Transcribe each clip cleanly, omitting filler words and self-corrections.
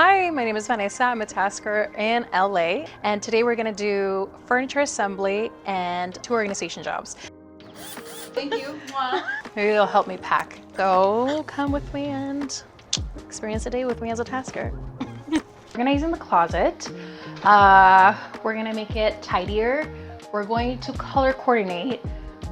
Hi, my name is Vanessa. I'm a tasker in LA, and today we're going to do furniture assembly and 2 organization jobs. Thank you. Maybe it'll help me pack. So come with me and experience a day with me as a tasker. Organizing the closet. We're going to make it tidier. We're going to color coordinate.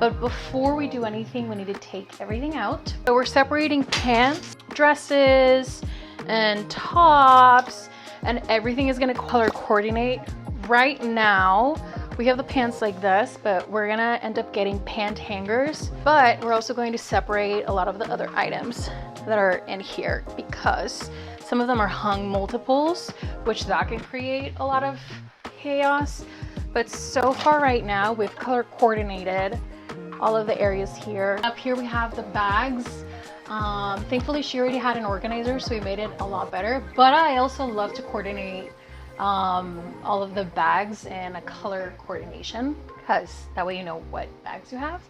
But before we do anything, we need to take everything out. So we're separating pants, dresses, and tops, and everything is gonna color coordinate. Right now, we have the pants like this, but we're gonna end up getting pant hangers. But we're also going to separate a lot of the other items that are in here because some of them are hung multiples, which that can create a lot of chaos. But so far right now, we've color coordinated all of the areas here. Up here we have the bags. Thankfully she already had an organizer, so we made it a lot better. But I also love to coordinate all of the bags in a color coordination, because that way you know what bags you have.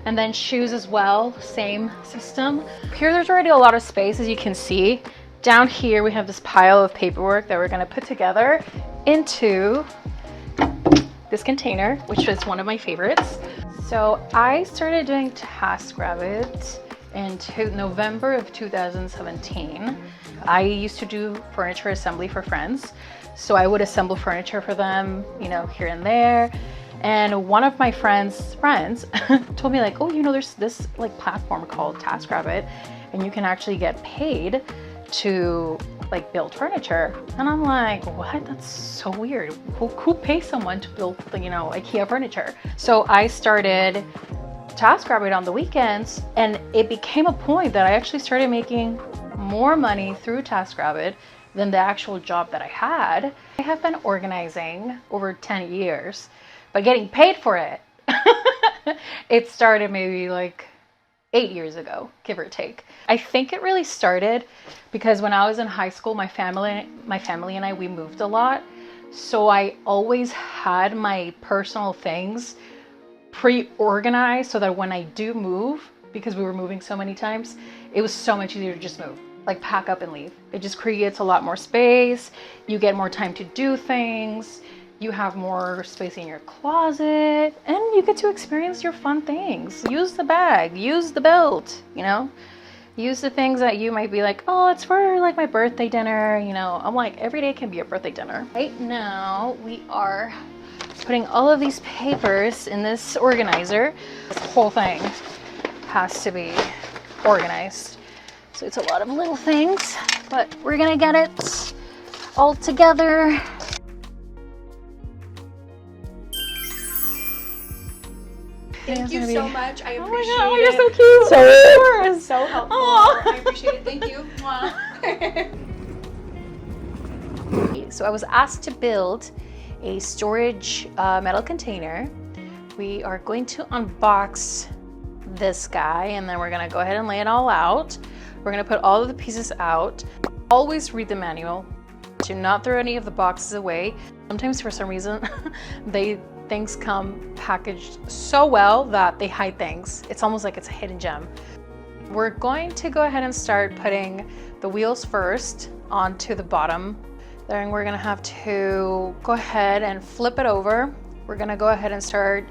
And then shoes as well, same system. Here there's already a lot of space, as you can see. Down here we have this pile of paperwork that we're going to put together into this container, which was one of my favorites. So I started doing Taskrabbit in November of 2017. I used to do furniture assembly for friends. So I would assemble furniture for them, you know, here and there. And one of my friends told me like, oh, you know, there's this like platform called Taskrabbit, and you can actually get paid to like build furniture. And I'm like, what? That's so weird. Who pays someone to build, you know, IKEA furniture? So I started Taskrabbit on the weekends, and it became a point that I actually started making more money through Taskrabbit than the actual job that I had. I have been organizing over 10 years, but getting paid for it, it started maybe like 8 years ago, give or take. I think it really started because when I was in high school, my family and I, we moved a lot. So I always had my personal things pre-organized so that when I do move, because we were moving so many times, it was so much easier to just move, like pack up and leave. It just creates a lot more space. You get more time to do things. You have more space in your closet, and you get to experience your fun things. Use the bag, use the belt, you know, use the things that you might be like, oh, it's for like my birthday dinner, you know. I'm like, every day can be a birthday dinner. Right now, we are putting all of these papers in this organizer. This whole thing has to be organized. So it's a lot of little things, but we're gonna get it all together. Thank you so much. I appreciate it. Oh my God, you're so cute. So helpful. I appreciate it. Thank you. So I was asked to build a storage metal container. We are going to unbox this guy, and then we're gonna go ahead and lay it all out. We're gonna put all of the pieces out. Always read the manual. Do not throw any of the boxes away. Sometimes for some reason, things come packaged so well that they hide things. It's almost like it's a hidden gem. We're going to go ahead and start putting the wheels first onto the bottom. Then we're gonna have to go ahead and flip it over. We're gonna go ahead and start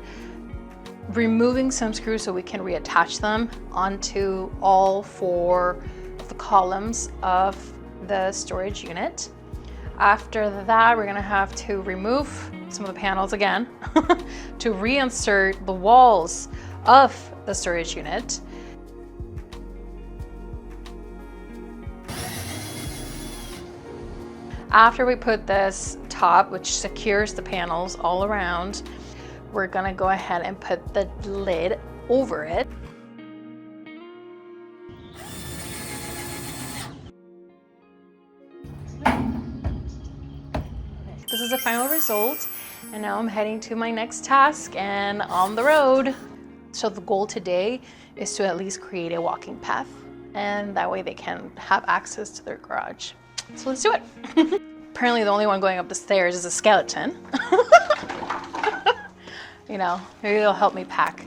removing some screws so we can reattach them onto all 4 of the columns of the storage unit. After that, we're gonna have to remove some of the panels again to reinsert the walls of the storage unit. After we put this top, which secures the panels all around, we're gonna go ahead and put the lid over it. This is the final result, and now I'm heading to my next task and on the road. So the goal today is to at least create a walking path, and that way they can have access to their garage. So let's do it. Apparently the only one going up the stairs is a skeleton. You know, maybe it'll help me pack.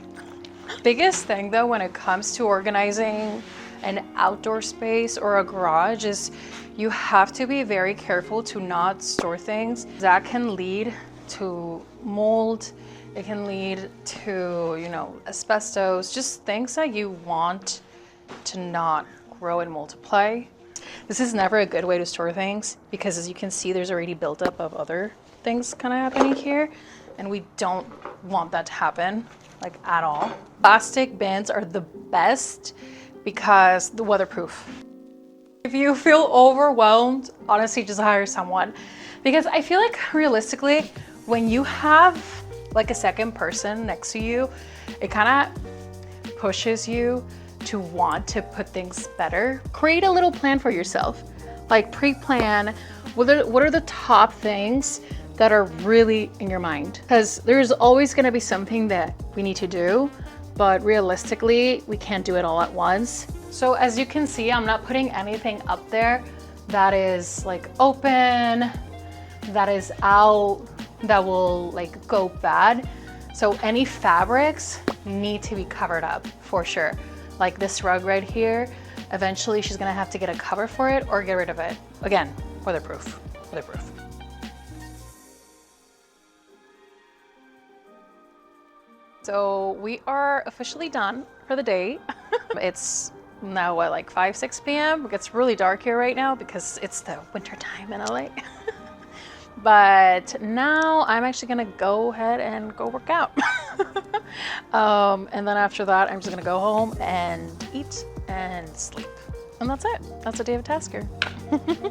Biggest thing though when it comes to organizing an outdoor space or a garage is you have to be very careful to not store things that can lead to mold. It can lead to, you know, asbestos, just things that you want to not grow and multiply. This is never a good way to store things because, as you can see, there's already buildup of other things kind of happening here, and we don't want that to happen, like, at all. Plastic bins are the best because the weatherproof. If you feel overwhelmed, honestly, just hire someone, because I feel like realistically, when you have like a second person next to you, it kind of pushes you to want to put things better. Create a little plan for yourself, like pre-plan what are the top things that are really in your mind, because there's always going to be something that we need to do, but realistically we can't do it all at once. So as you can see, I'm not putting anything up there that is like open, that is out, that will like go bad. So any fabrics need to be covered up for sure. Like this rug right here, eventually she's gonna have to get a cover for it or get rid of it. Again, weatherproof, weatherproof. So we are officially done for the day. It's now what, like 5, 6 p.m. It gets really dark here right now because it's the winter time in LA. But now I'm actually gonna go ahead and go work out. And then after that, I'm just gonna go home and eat and sleep. And that's it. That's a day of Tasker.